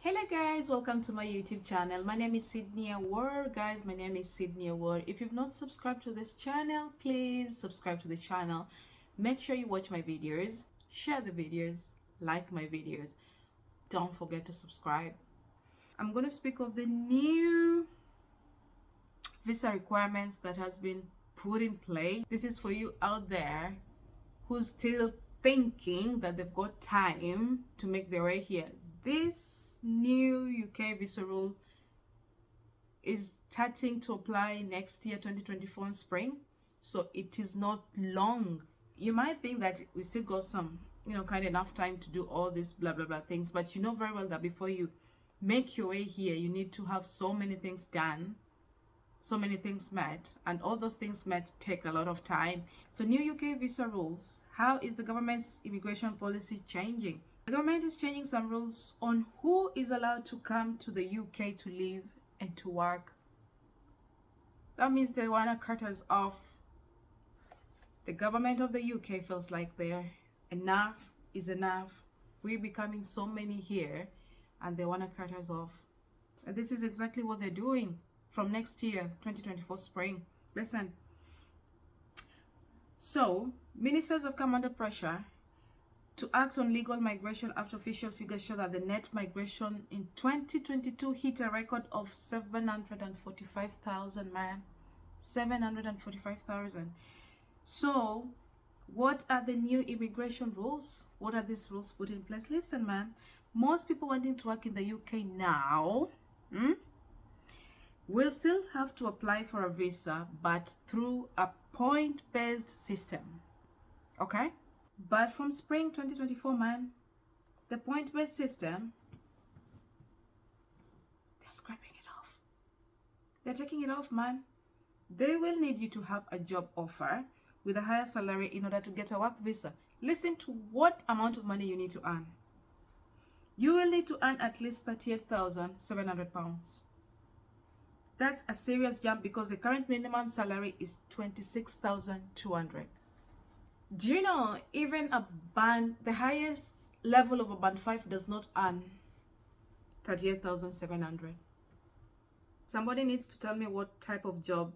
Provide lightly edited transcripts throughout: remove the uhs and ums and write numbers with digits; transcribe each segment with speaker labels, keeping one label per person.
Speaker 1: Hello guys, welcome to my YouTube channel. My name is Sydney Award. Guys, my name is Sydney Award. If you've not subscribed to this channel, please subscribe to the channel. Make sure you watch my videos, share the videos, like my videos. Don't forget to subscribe. I'm going to speak of the new visa requirements that has been put in place. This is for you out there who's still thinking that they've got time to make their way here. This new UK visa rule is starting to apply next year, 2024 in spring. So it is not long. You might think that we still got some, kind of enough time to do all these blah, blah, blah things. But you know very well that before you make your way here, you need to have so many things done, so many things met. And all those things met take a lot of time. So new UK visa rules. How is the government's immigration policy changing? The government is changing some rules on who is allowed to come to the UK to live and to work. That means they want to cut us off. The government of the UK feels like enough is enough. We're becoming so many here and they want to cut us off. And this is exactly what they're doing from next year, 2024 spring. Listen. So, ministers have come under pressure to act on legal migration after official figures show that the net migration in 2022 hit a record of 745,000, man. 745,000. So, what are the new immigration rules? What are these rules put in place? Listen, man. Most people wanting to work in the UK now will still have to apply for a visa, but through a point-based system. Okay? But from spring 2024, man, the point-based system, they're scrapping it off. They're taking it off, man. They will need you to have a job offer with a higher salary in order to get a work visa. Listen to what amount of money you need to earn. You will need to earn at least £38,700. That's a serious jump because the current minimum salary is £26,200. Do you know even the highest level of a band 5 does not earn 38,700? Somebody needs to tell me what type of job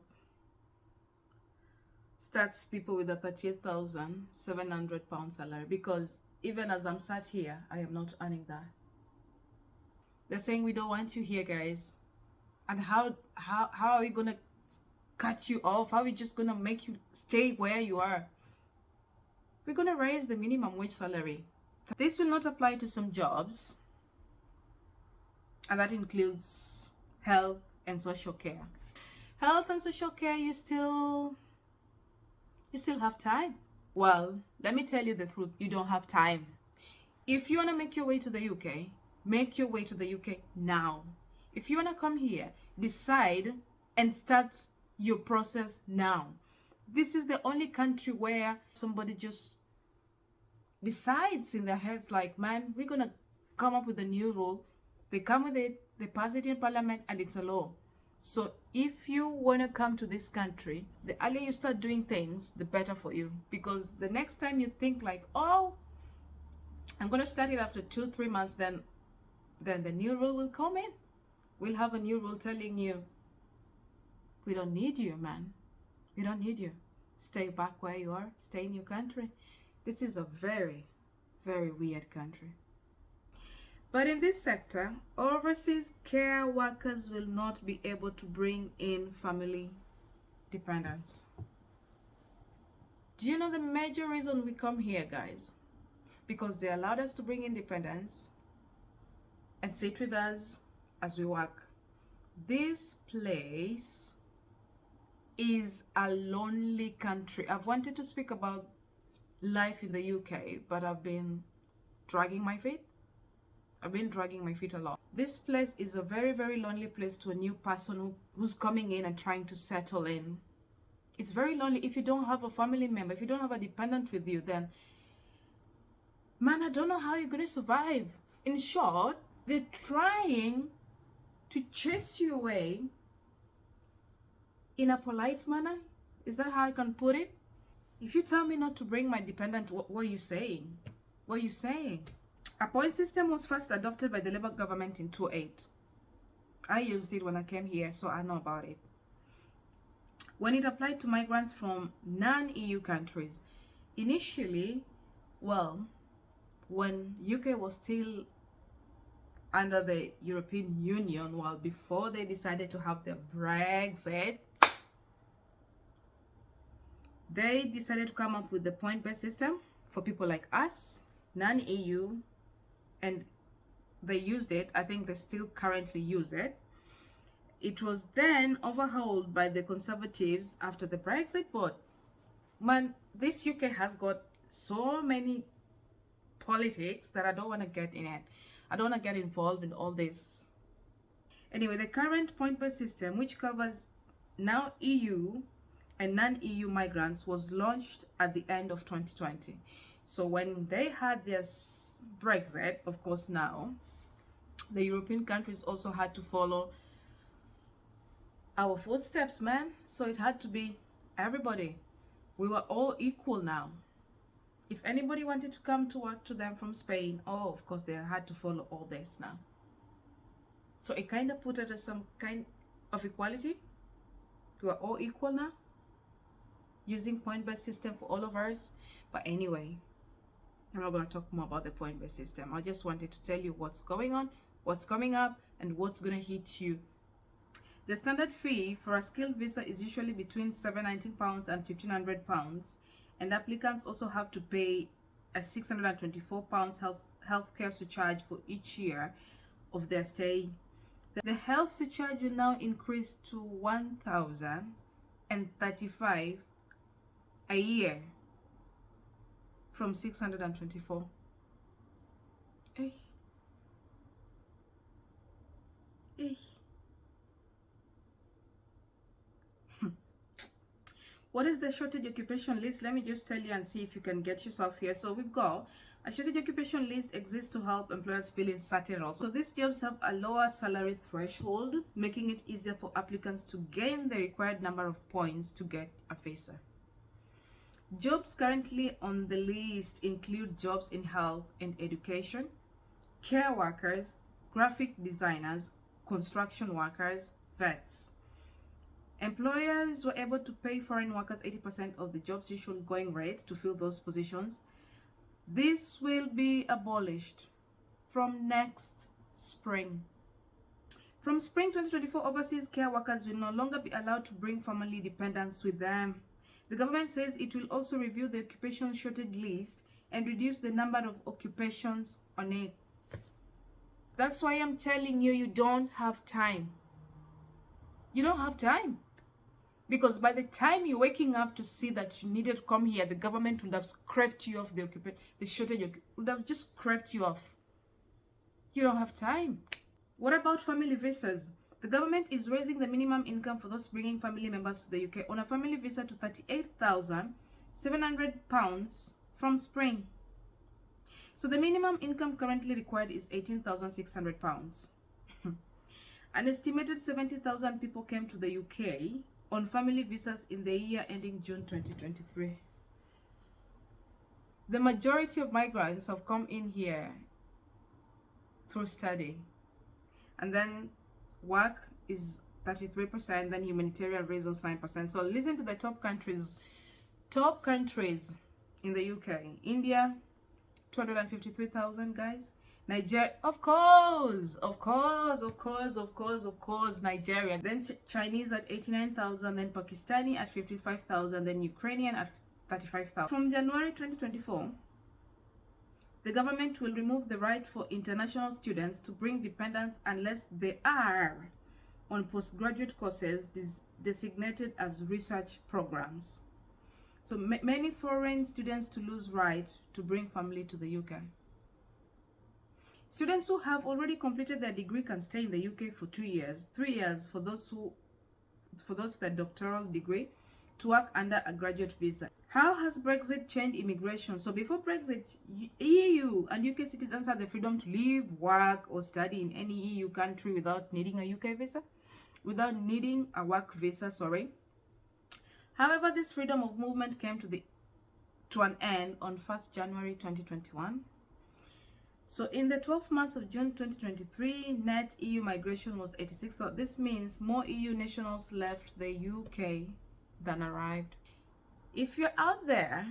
Speaker 1: starts people with a 38,700 pound salary, because even as I'm sat here, I am not earning that. They're saying we don't want you here, guys. And how are we gonna cut you off? How are we just gonna make you stay where you are? We're going to raise the minimum wage salary. This will not apply to some jobs, and that includes health and social care. Health and social care, you still have time. Well, let me tell you the truth, you don't have time. If you want to make your way to the UK, make your way to the UK now. If you want to come here, decide and start your process now. This is the only country where somebody just decides in their heads like, man, we're going to come up with a new rule. They come with it, they pass it in parliament, and it's a law. So if you want to come to this country, the earlier you start doing things, the better for you. Because the next time you think like, oh, I'm going to start it after 2-3 months, then the new rule will come in. We'll have a new rule telling you, we don't need you, man. We don't need you. Stay back where you are. Stay in your country. This is a very, very weird country. But in this sector, overseas care workers will not be able to bring in family dependents. Do you know the major reason we come here, guys? Because they allowed us to bring in dependents and sit with us as we work. This place is a lonely country. I've wanted to speak about life in the UK, but I've been dragging my feet. I've been dragging my feet a lot. This place is a very, very lonely place to a new person who's coming in and trying to settle in. It's very lonely. If you don't have a family member, if you don't have a dependent with you, then, man, I don't know how you're going to survive. In short, they're trying to chase you away in a polite manner. Is that how I can put it? If you tell me not to bring my dependent, what are you saying? What are you saying? A point system was first adopted by the Labour government in 2008. I used it when I came here, so I know about it. When it applied to migrants from non-EU countries, initially, well, when UK was still under the European Union, well, before they decided to have their Brexit, they decided to come up with the point-based system for people like us, non-EU, and they used it. I think they still currently use it. It was then overhauled by the Conservatives after the Brexit vote. Man, this UK has got so many politics that I don't want to get in it. I don't want to get involved in all this. Anyway, the current point-based system, which covers now EU and non-EU migrants, was launched at the end of 2020. So when they had this Brexit, of course, now the European countries also had to follow our footsteps, man. So it had to be everybody. We were all equal now. If anybody wanted to come to work to them from Spain, oh, of course, they had to follow all this now. So it kind of put it as some kind of equality. We are all equal now, using point-based system for all of us. But anyway, I'm not going to talk more about the point-based system. I just wanted to tell you what's going on, what's coming up, and what's going to hit you. The standard fee for a skilled visa is usually between £719 and £1,500, and applicants also have to pay a £624 healthcare surcharge for each year of their stay. The health surcharge will now increase to £1,035 a year from £624. Hey. Hey. What is the shortage occupation list? Let me just tell you and see if you can get yourself here. So we've got a shortage occupation list exists to help employers fill in certain roles. So these jobs have a lower salary threshold, making it easier for applicants to gain the required number of points to get a visa. Jobs currently on the list include jobs in health and education, care workers, graphic designers, construction workers, vets. Employers were able to pay foreign workers 80% of the job's usual going rate to fill those positions. This will be abolished from next spring. From spring 2024, overseas care workers will no longer be allowed to bring family dependents with them. The government says it will also review the occupation shortage list and reduce the number of occupations on it. That's why I'm telling you, you don't have time. You don't have time. Because by the time you're waking up to see that you needed to come here, the government would have scraped you off the shortage, would have just scraped you off. You don't have time. What about family visas? The government is raising the minimum income for those bringing family members to the UK on a family visa to £38,700 from spring. So the minimum income currently required is £18,600. An estimated 70,000 people came to the UK on family visas in the year ending June 2023. The majority of migrants have come in here through study, and then work is 33%, then humanitarian reasons 9%. So listen to the top countries in the UK. India, 253,000 guys. Nigeria, of course, Nigeria. Then Chinese at 89,000, then Pakistani at 55,000, then Ukrainian at 35,000. From January 2024, the government will remove the right for international students to bring dependents unless they are on postgraduate courses designated as research programs. So many foreign students to lose right to bring family to the UK. Students who have already completed their degree can stay in the UK for 2 years, 3 years for those with a doctoral degree to work under a graduate visa. How has Brexit changed immigration? So before Brexit, EU and UK citizens had the freedom to live, work, or study in any EU country without needing a UK visa, without needing a work visa, sorry. However, this freedom of movement came to an end on 1st January 2021. So in the 12 months of June 2023, net EU migration was 86,000. This means more EU nationals left the UK than arrived. If you're out there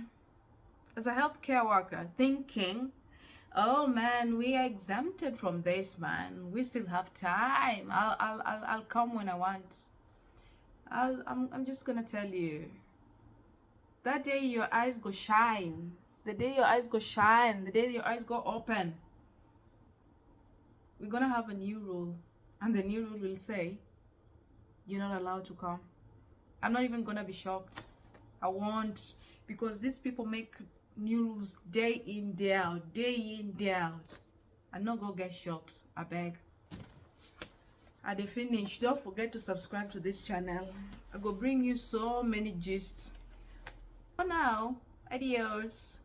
Speaker 1: as a healthcare worker thinking, oh man, we are exempted from this, man, we still have time, I'll come when I want, I'm just gonna tell you, that day your eyes go shine, the day your eyes go shine, the day your eyes go open, we're gonna have a new rule, and the new rule will say you're not allowed to come. I'm not even gonna be shocked. I won't, because these people make new rules day in, day out, day in, day out. I not go get shocked, I beg. I dey finish. Don't forget to subscribe to this channel. I go bring you so many gists. For now, adios.